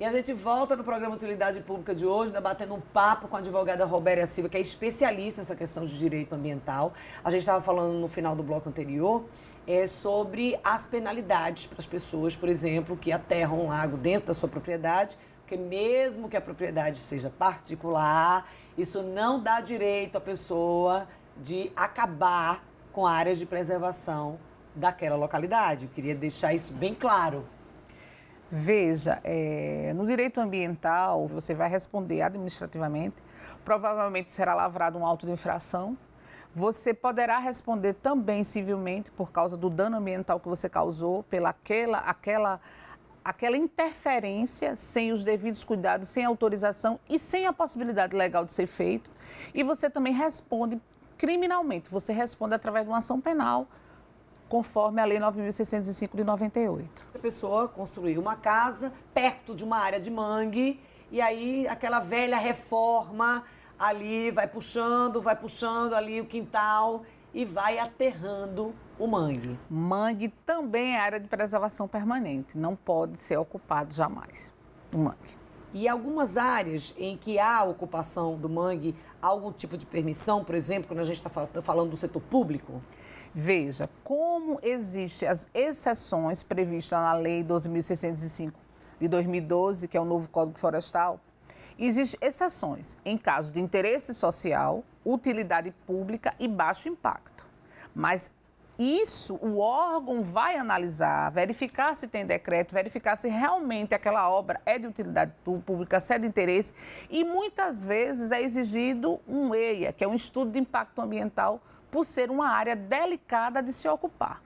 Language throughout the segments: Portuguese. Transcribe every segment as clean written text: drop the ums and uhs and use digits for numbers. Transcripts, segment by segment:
E a gente volta no programa Utilidade Pública de hoje, debatendo um papo com a advogada Robéria Silva, que é especialista nessa questão de direito ambiental. A gente estava falando no final do bloco anterior sobre as penalidades para as pessoas, por exemplo, que aterram um lago dentro da sua propriedade, porque mesmo que a propriedade seja particular, isso não dá direito à pessoa de acabar com áreas de preservação daquela localidade. Eu queria deixar isso bem claro. Veja, no direito ambiental, você vai responder administrativamente, provavelmente será lavrado um auto de infração. Você poderá responder também civilmente por causa do dano ambiental que você causou, pela aquela interferência sem os devidos cuidados, sem autorização e sem a possibilidade legal de ser feito. E você também responde criminalmente, você responde através de uma ação penal, conforme a Lei 9.605 de 98. A pessoa construiu uma casa perto de uma área de mangue e aí aquela velha reforma ali vai puxando ali o quintal e vai aterrando o mangue. Mangue também é área de preservação permanente, não pode ser ocupado jamais, o mangue. E algumas áreas em que há ocupação do mangue, há algum tipo de permissão, por exemplo, quando a gente está falando do setor público? Veja, como existem as exceções previstas na Lei 12.605 de 2012, que é o novo Código Florestal, existem exceções em caso de interesse social, utilidade pública e baixo impacto. Mas isso o órgão vai analisar, verificar se tem decreto, verificar se realmente aquela obra é de utilidade pública, se é de interesse, e muitas vezes é exigido um EIA, que é um estudo de impacto ambiental, por ser uma área delicada de se ocupar.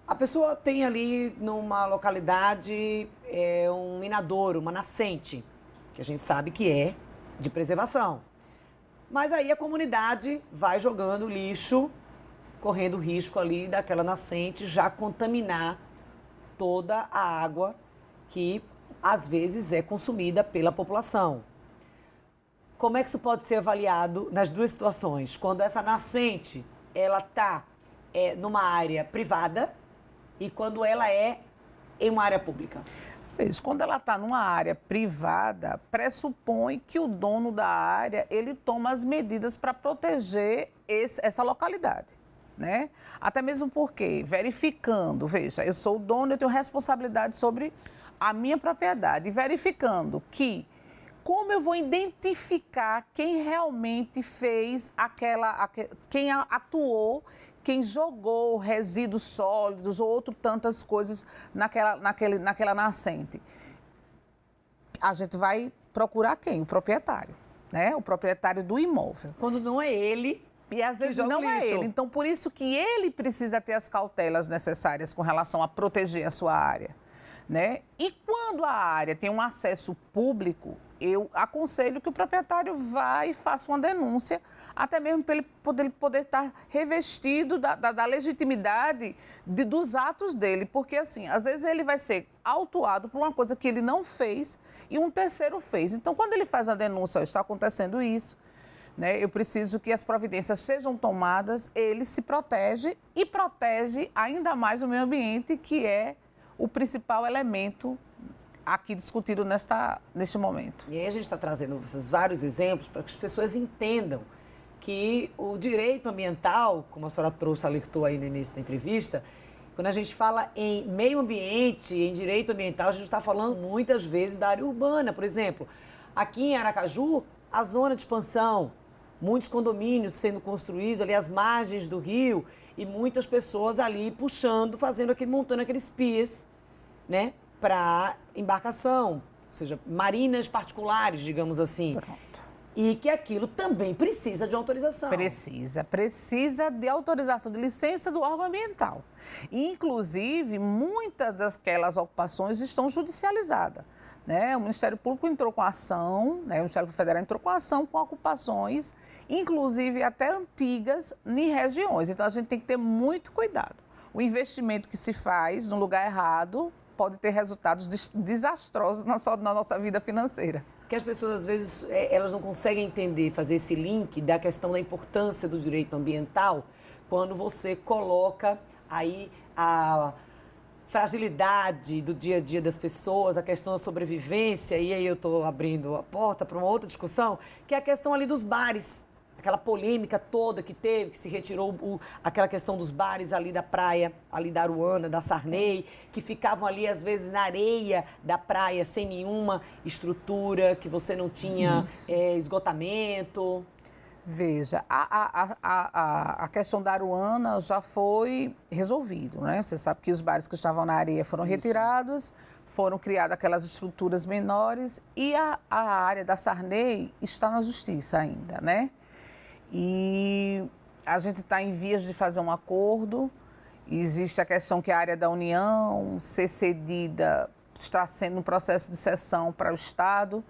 A pessoa tem ali numa localidade um minadouro, uma nascente, que a gente sabe que é de preservação. Mas aí a comunidade vai jogando lixo, correndo risco ali daquela nascente já contaminar toda a água que às vezes é consumida pela população. Como é que isso pode ser avaliado nas duas situações? Quando essa nascente ela está numa área privada e quando ela é em uma área pública? Quando ela está numa área privada, pressupõe que o dono da área ele toma as medidas para proteger essa localidade, né? Até mesmo porque, verificando, veja, eu sou o dono, eu tenho responsabilidade sobre a minha propriedade, e verificando que como eu vou identificar quem realmente fez quem atuou, quem jogou resíduos sólidos ou tantas coisas naquela nascente? A gente vai procurar quem? O proprietário, né? O proprietário do imóvel. Quando não é ele. E às vezes não é ele. Então, por isso que ele precisa ter as cautelas necessárias com relação a proteger a sua área, né? E quando a área tem um acesso público, eu aconselho que o proprietário vá e faça uma denúncia, até mesmo para ele poder estar revestido da legitimidade dos atos dele. Porque, assim, às vezes ele vai ser autuado por uma coisa que ele não fez e um terceiro fez. Então, quando ele faz a denúncia, está acontecendo isso, né? Eu preciso que as providências sejam tomadas, ele se protege e protege ainda mais o meio ambiente, que é o principal elemento aqui discutido neste momento. E aí a gente está trazendo esses vários exemplos para que as pessoas entendam que o direito ambiental, como a senhora trouxe, alertou aí no início da entrevista, quando a gente fala em meio ambiente, em direito ambiental, a gente está falando muitas vezes da área urbana. Por exemplo, aqui em Aracaju, a zona de expansão, muitos condomínios sendo construídos ali às margens do rio e muitas pessoas ali puxando, montando aqueles piers, né, para embarcação, ou seja, marinas particulares, digamos assim. Pronto. E que aquilo também precisa de autorização. Precisa de autorização, de licença do órgão ambiental. Inclusive, muitas daquelas ocupações estão judicializadas, né? O Ministério Público entrou com ação, né? O Ministério Federal entrou com ação com ocupações, inclusive até antigas, em regiões. Então, a gente tem que ter muito cuidado. O investimento que se faz no lugar errado pode ter resultados desastrosos na nossa vida financeira. Porque as pessoas, às vezes, elas não conseguem entender, fazer esse link da questão da importância do direito ambiental quando você coloca aí fragilidade do dia a dia das pessoas, a questão da sobrevivência, e aí eu estou abrindo a porta para uma outra discussão, que é a questão ali dos bares. Aquela polêmica toda que teve, que se retirou aquela questão dos bares ali da praia, ali da Aruana, da Sarney, que ficavam ali, às vezes, na areia da praia, sem nenhuma estrutura, que você não tinha esgotamento. Veja, a questão da Aruana já foi resolvido, né? Você sabe que os bares que estavam na areia foram retirados, foram criadas aquelas estruturas menores e a área da Sarney está na justiça ainda, né? E a gente está em vias de fazer um acordo. Existe a questão que a área da União ser cedida, está sendo um processo de cessão para o Estado.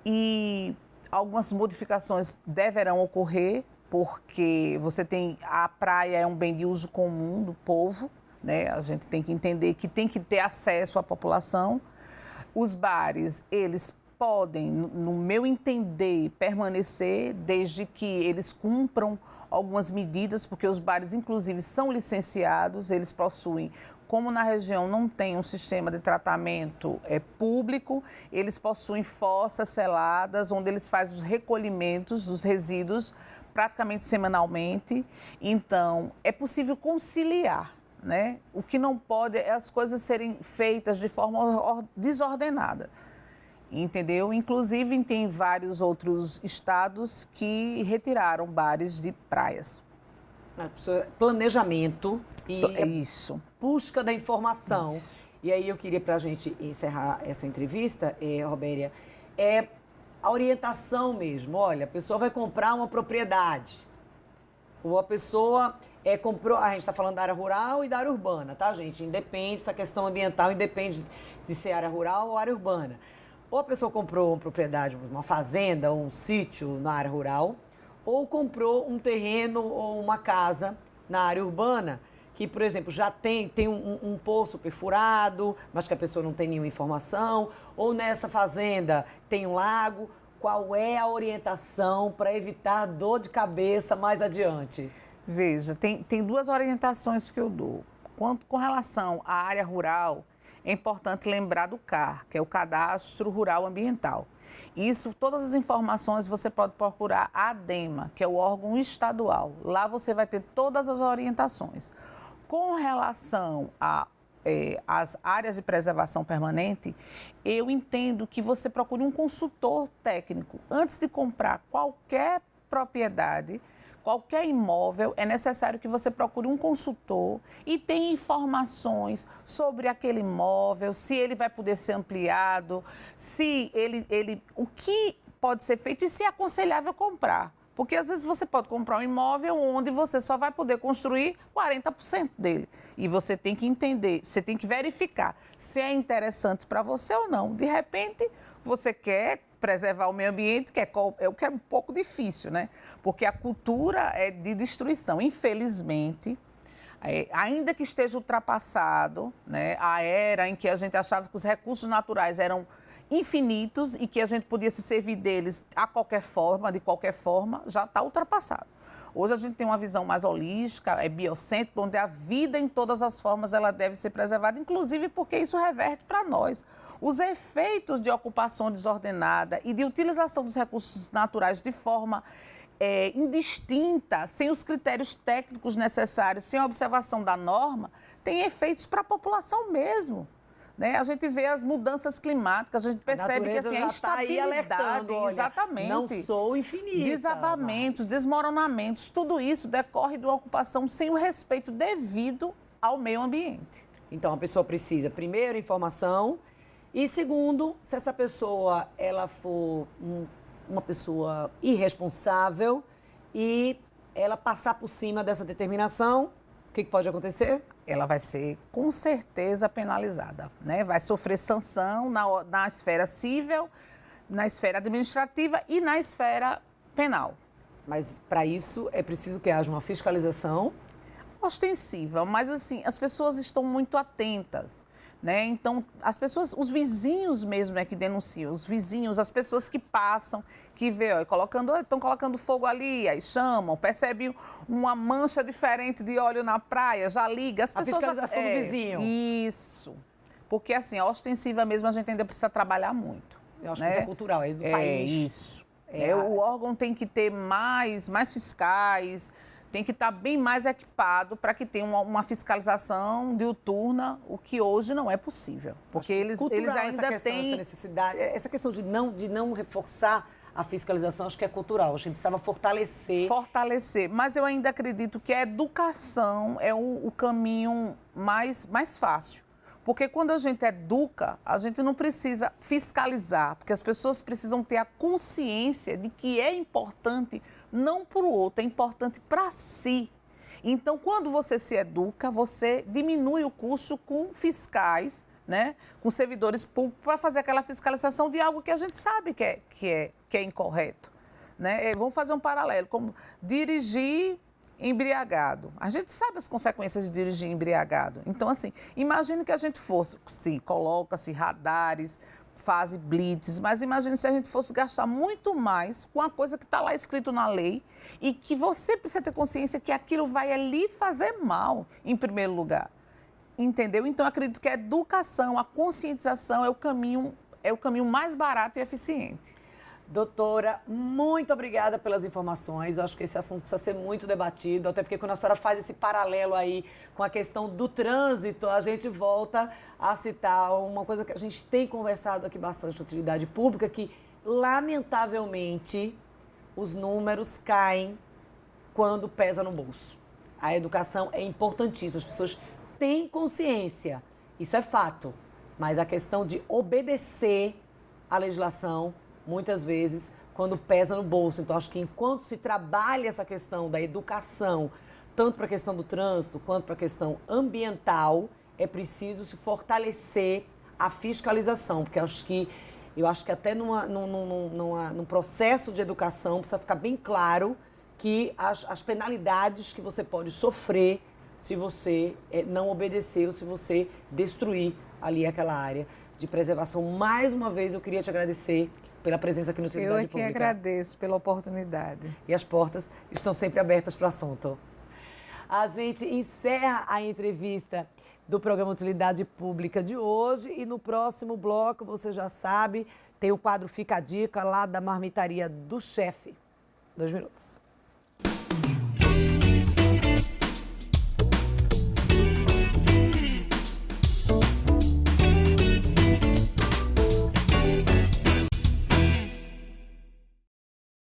E algumas modificações deverão ocorrer, porque você tem a praia é um bem de uso comum do povo, né? A gente tem que entender que tem que ter acesso à população. Os bares, eles podem, no meu entender, permanecer desde que eles cumpram algumas medidas, porque os bares, inclusive, são licenciados, eles possuem, como na região não tem um sistema de tratamento público, eles possuem fossas seladas, onde eles fazem os recolhimentos dos resíduos praticamente semanalmente. Então, é possível conciliar, né? O que não pode é as coisas serem feitas de forma desordenada. Entendeu? Inclusive, tem vários outros estados que retiraram bares de praias. Planejamento e isso. Busca da informação. Isso. E aí eu queria, para a gente encerrar essa entrevista, Robéria, a orientação mesmo. Olha, a pessoa vai comprar uma propriedade. Ou a pessoa comprou... A gente está falando da área rural e da área urbana, tá, gente? Independe, essa questão ambiental independe de ser área rural ou área urbana. Ou a pessoa comprou uma propriedade, uma fazenda ou um sítio na área rural, ou comprou um terreno ou uma casa na área urbana, que, por exemplo, já tem um poço perfurado, mas que a pessoa não tem nenhuma informação, ou nessa fazenda tem um lago. Qual é a orientação para evitar dor de cabeça mais adiante? Veja, tem duas orientações que eu dou. Com relação à área rural, é importante lembrar do CAR, que é o Cadastro Rural Ambiental. Isso, todas as informações você pode procurar a ADEMA, que é o órgão estadual. Lá você vai ter todas as orientações. Com relação às áreas de preservação permanente, eu entendo que você procure um consultor técnico. Antes de comprar qualquer propriedade, qualquer imóvel, é necessário que você procure um consultor e tenha informações sobre aquele imóvel, se ele vai poder ser ampliado, se o que pode ser feito e se é aconselhável comprar. Porque às vezes você pode comprar um imóvel onde você só vai poder construir 40% dele. E você tem que entender, você tem que verificar se é interessante para você ou não. De repente, você quer preservar o meio ambiente, que é o que é um pouco difícil, né? Porque a cultura é de destruição. Infelizmente, ainda que esteja ultrapassado, né, a era em que a gente achava que os recursos naturais eram infinitos e que a gente podia se servir deles de qualquer forma, já está ultrapassado. Hoje a gente tem uma visão mais holística, biocêntrica, onde a vida em todas as formas ela deve ser preservada, inclusive porque isso reverte para nós. Os efeitos de ocupação desordenada e de utilização dos recursos naturais de forma indistinta, sem os critérios técnicos necessários, sem a observação da norma, tem efeitos para a população mesmo. Né? A gente vê as mudanças climáticas, a gente percebe que assim, a instabilidade, exatamente, não sou infinita. Desabamentos, desmoronamentos, tudo isso decorre de uma ocupação sem o respeito devido ao meio ambiente. Então, a pessoa precisa, primeiro, informação e, segundo, se essa pessoa ela for uma pessoa irresponsável e ela passar por cima dessa determinação, o que pode acontecer? Ela vai ser, com certeza, penalizada, né? Vai sofrer sanção na esfera civil, na esfera administrativa e na esfera penal. Mas, para isso, é preciso que haja uma fiscalização? Ostensiva, mas, assim, as pessoas estão muito atentas. né? Então, as pessoas, os vizinhos mesmo é que denunciam, os vizinhos, as pessoas que passam, que vê, ó, estão colocando fogo ali, aí chamam, percebem uma mancha diferente de óleo na praia, já liga. As pessoas fiscalização do vizinho. Isso. Porque, assim, a ostensiva mesmo a gente ainda precisa trabalhar muito. Eu acho que isso é cultural, é do país. Isso. O órgão tem que ter mais fiscais, tem que estar bem mais equipado para que tenha uma fiscalização diuturna, o que hoje não é possível. Porque eles ainda têm... Essa necessidade, essa questão de não reforçar a fiscalização, acho que é cultural. A gente precisava fortalecer. Fortalecer. Mas eu ainda acredito que a educação é o caminho mais fácil. Porque quando a gente educa, a gente não precisa fiscalizar, porque as pessoas precisam ter a consciência de que é importante não para o outro, é importante para si. Então, quando você se educa, você diminui o custo com fiscais, né, com servidores públicos, para fazer aquela fiscalização de algo que a gente sabe que é incorreto. Né? Vamos fazer um paralelo, como dirigir embriagado. A gente sabe as consequências de dirigir embriagado. Então, assim, imagine que a gente fosse, sim, coloca-se radares, faz blitz, mas imagine se a gente fosse gastar muito mais com a coisa que está lá escrito na lei e que você precisa ter consciência que aquilo vai lhe fazer mal, em primeiro lugar. Entendeu? Então, eu acredito que a educação, a conscientização é o caminho mais barato e eficiente. Doutora, muito obrigada pelas informações. Eu acho que esse assunto precisa ser muito debatido, até porque quando a senhora faz esse paralelo aí com a questão do trânsito, a gente volta a citar uma coisa que a gente tem conversado aqui bastante na utilidade pública, que, lamentavelmente, os números caem quando pesa no bolso. A educação é importantíssima, as pessoas têm consciência, isso é fato, mas a questão de obedecer à legislação, muitas vezes, quando pesa no bolso. Então, acho que enquanto se trabalha essa questão da educação, tanto para a questão do trânsito quanto para a questão ambiental, é preciso se fortalecer a fiscalização, porque eu acho que até num processo de educação precisa ficar bem claro que as penalidades que você pode sofrer se você não obedecer ou se você destruir ali aquela área de preservação. Mais uma vez, eu queria te agradecer pela presença aqui no Utilidade Pública. Eu que agradeço pela oportunidade. E as portas estão sempre abertas para o assunto. A gente encerra a entrevista do programa Utilidade Pública de hoje e no próximo bloco, você já sabe, tem o quadro Fica a Dica lá da Marmitaria do Chefe. 2 minutos.